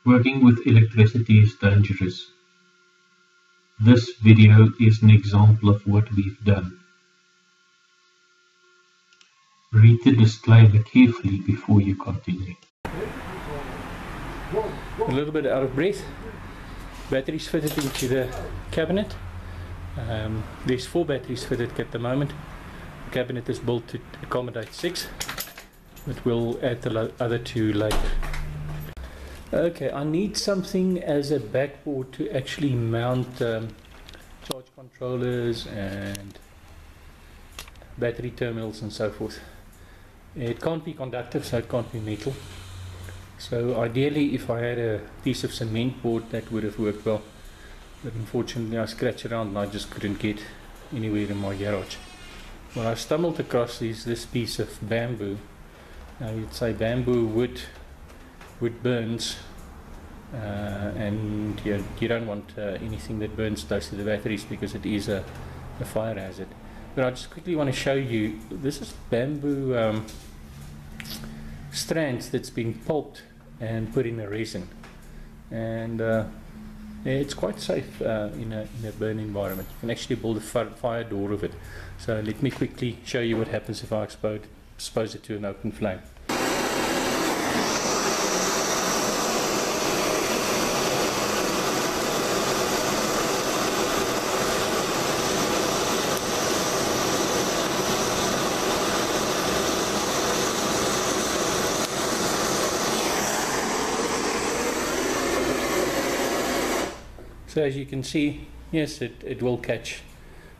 Working with electricity is dangerous. This video is an example of what we've done. Read the disclaimer carefully before you continue. A little bit out of breath. Batteries fitted into the cabinet. There's 4 batteries fitted at the moment. The cabinet is built to accommodate 6, but we'll add the other 2 later. Okay, I need something as a backboard to actually mount charge controllers and battery terminals and so forth. It can't be conductive, so it can't be metal. So ideally, if I had a piece of cement board, that would have worked well. But unfortunately, I scratched around and I just couldn't get anywhere in my garage. Well, I stumbled across this piece of bamboo. Now you'd say bamboo wood burns, and you don't want anything that burns close to the batteries because it is a fire hazard. But I just quickly want to show you, this is bamboo strands that's been pulped and put in a resin, and it's quite safe in a burn environment. You can actually build a fire door of it. So let me quickly show you what happens if I expose it to an open flame. So as you can see, yes, it will catch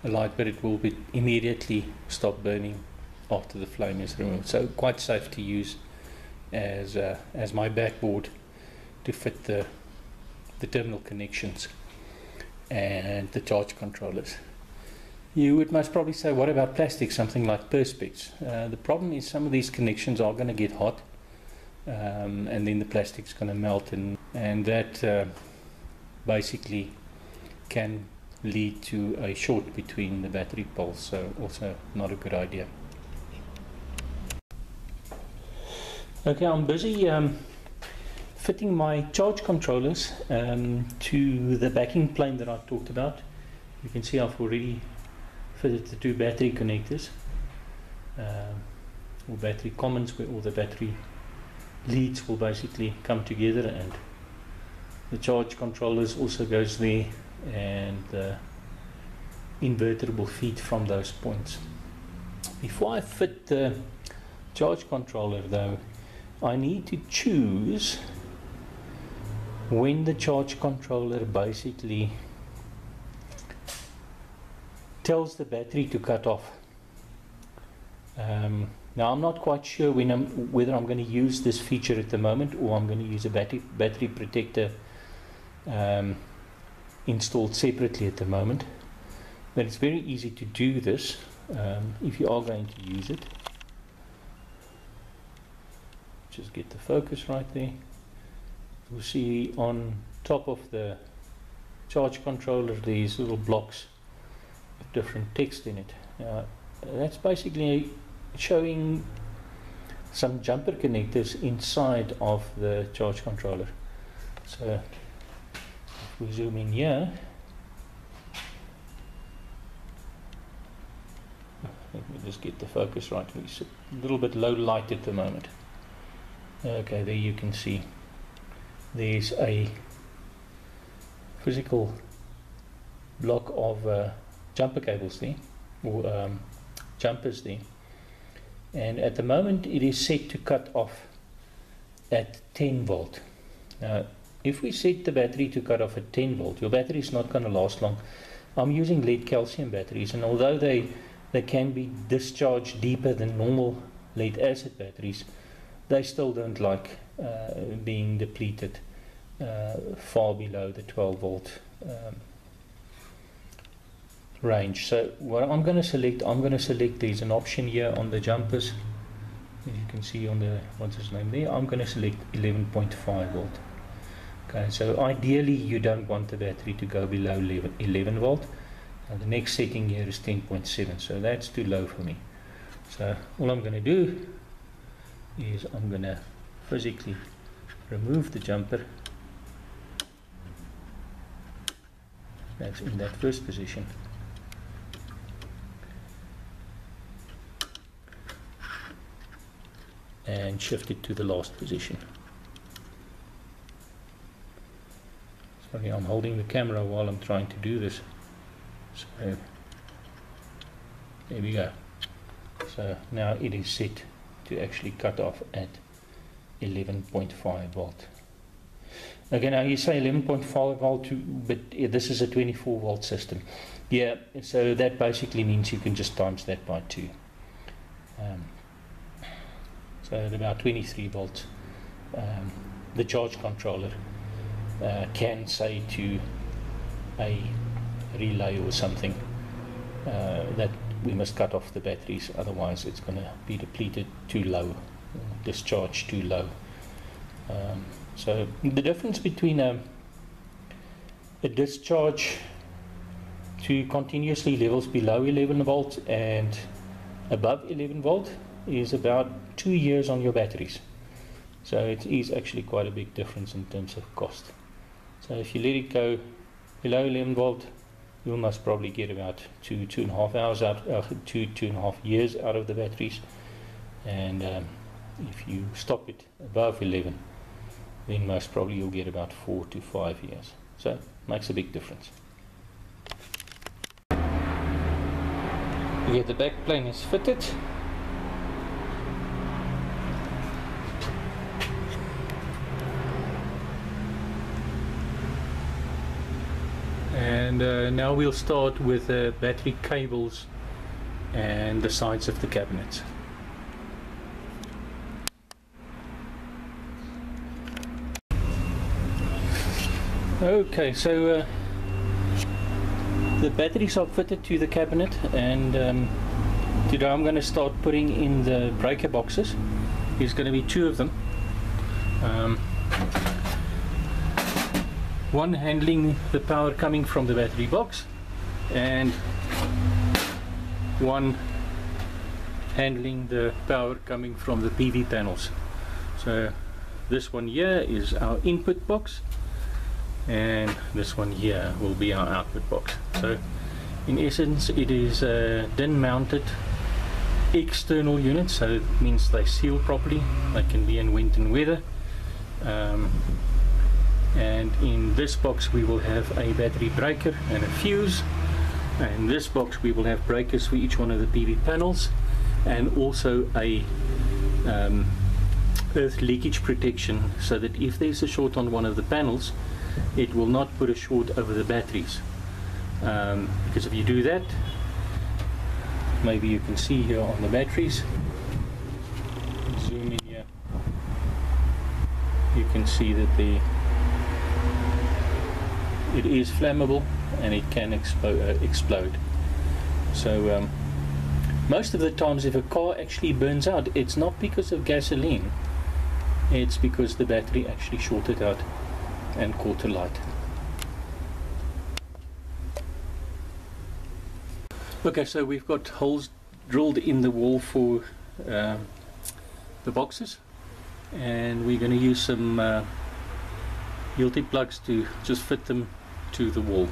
a light, but it will be immediately stop burning after the flame is removed. So quite safe to use as my backboard to fit the terminal connections and the charge controllers. You would most probably say, what about plastic, something like Perspex? The problem is some of these connections are going to get hot, and then the plastic's going to melt, and that basically can lead to a short between the battery poles, so also not a good idea. Okay, I'm busy fitting my charge controllers to the backing plane that I talked about. You can see I've already fitted the 2 battery connectors, or battery commons, where all the battery leads will basically come together, and the charge controllers also goes there, and the inverter will feed from those points. Before I fit the charge controller though, I need to choose when the charge controller basically tells the battery to cut off. Now I'm not quite sure whether I'm going to use this feature at the moment, or I'm going to use a battery protector installed separately at the moment, but it's very easy to do this if you are going to use it. Just get the focus right there. You'll see on top of the charge controller these little blocks with different text in it. That's basically showing some jumper connectors inside of the charge controller. So if we zoom in here, let me just get the focus right. It's a little bit low light at the moment. Okay, there you can see there's a physical block of jumper cables there, or jumpers there, and at the moment it is set to cut off at 10 volt. Now if we set the battery to cut off at 10 volt, your battery is not going to last long. I'm using lead calcium batteries, and although they can be discharged deeper than normal lead acid batteries, they still don't like being depleted far below the 12 volt range. So what I'm going to select, there's an option here on the jumpers, as you can see on the, what's his name there, I'm going to select 11.5 volt. Okay, so ideally you don't want the battery to go below 11 volt. The next setting here is 10.7, so that's too low for me. So all I'm going to do is I'm going to physically remove the jumper that's in that first position. And shift it to the last position. Sorry, I'm holding the camera while I'm trying to do this. So there we go. So now it is set to actually cut off at 11.5 volt. Okay, now you say 11.5 volt, but this is a 24 volt system. Yeah, so that basically means you can just times that by 2. So at about 23 volts, the charge controller can say to a relay or something that we must cut off the batteries, otherwise it's going to be depleted too low, discharge too low. So the difference between a discharge to continuously levels below 11 volt and above 11 volt is about 2 years on your batteries. So it is actually quite a big difference in terms of cost. So if you let it go below 11 volt, you must probably get about 2.5 hours out, 2.5 years out of the batteries. And if you stop it above 11, then most probably you'll get about 4 to 5 years. So it makes a big difference. Yeah, the back plane is fitted. And now we'll start with the battery cables and the sides of the cabinets. Okay, so the batteries are fitted to the cabinet, and today I'm going to start putting in the breaker boxes. There's going to be 2 of them. One handling the power coming from the battery box, and one handling the power coming from the PV panels. So this one here is our input box, and this one here will be our output box. So in essence it is a DIN mounted external unit, so it means they seal properly, they can be in wind and weather. And in this box we will have a battery breaker and a fuse, and in this box we will have breakers for each one of the PV panels, and also a earth leakage protection, so that if there's a short on one of the panels, it will not put a short over the batteries, because if you do that, maybe you can see here on the batteries, zoom in here, you can see that it is flammable and it can explode. So most of the times if a car actually burns out, it's not because of gasoline, it's because the battery actually shorted out and caught alight. Okay, so we've got holes drilled in the wall for the boxes, and we're going to use some Hilti plugs to just fit them to the wall.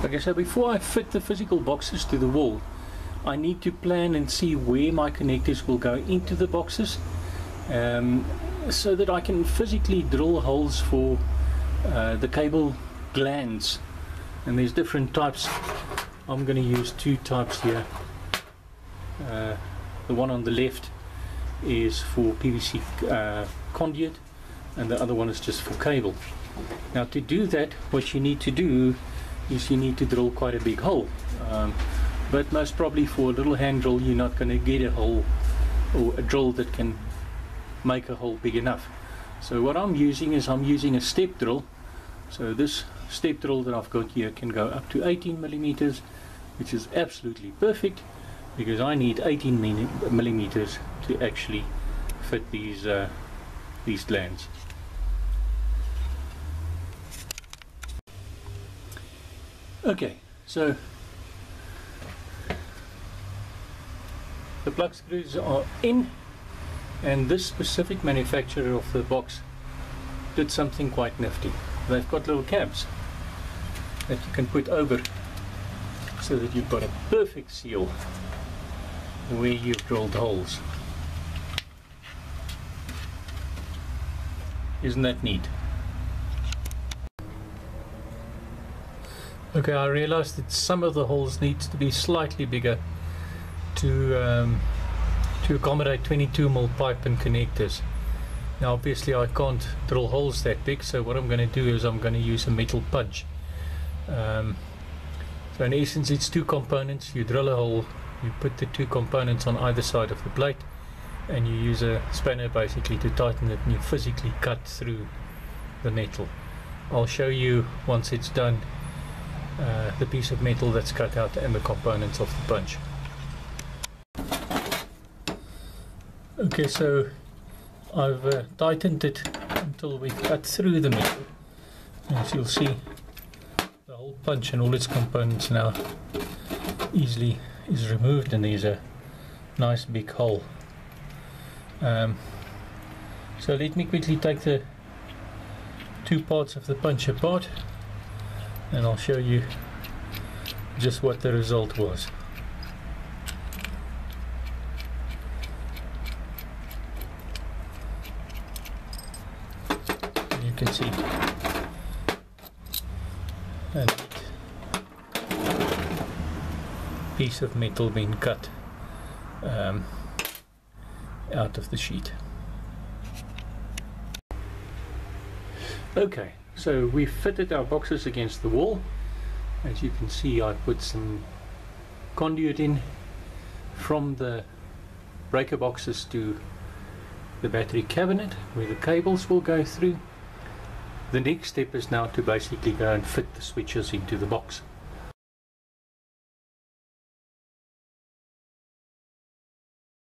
Okay, so before I fit the physical boxes to the wall, I need to plan and see where my connectors will go into the boxes, so that I can physically drill holes for the cable glands. And there's different types. I'm going to use 2 types here. The one on the left is for PVC conduit, and the other one is just for cable. Now to do that, what you need to do is you need to drill quite a big hole, but most probably for a little hand drill you're not going to get a hole or a drill that can make a hole big enough. So what I'm using is a step drill. So this step drill that I've got here can go up to 18 millimeters, which is absolutely perfect, because I need 18 millimeters to actually fit these glands. Okay, so the plug screws are in, and this specific manufacturer of the box did something quite nifty. they've got little cabs that you can put over so that you've got a perfect seal where you've drilled holes. Isn't that neat? Okay, I realized that some of the holes needs to be slightly bigger to accommodate 22mm pipe and connectors. Now obviously I can't drill holes that big, so what I'm going to do is I'm going to use a metal punch. So in essence it's two components. You drill a hole, you put the two components on either side of the plate, and you use a spanner basically to tighten it, and you physically cut through the metal. I'll show you once it's done the piece of metal that's cut out and the components of the punch. Okay, so I've tightened it until we've cut through the metal. As you'll see, the whole punch and all its components now easily is removed, and there's a nice big hole. So let me quickly take the two parts of the punch apart, and I'll show you just what the result was. You can see a piece of metal being cut out of the sheet. Okay, so we've fitted our boxes against the wall. As you can see, I put some conduit in from the breaker boxes to the battery cabinet where the cables will go through. The next step is now to basically go and fit the switches into the box.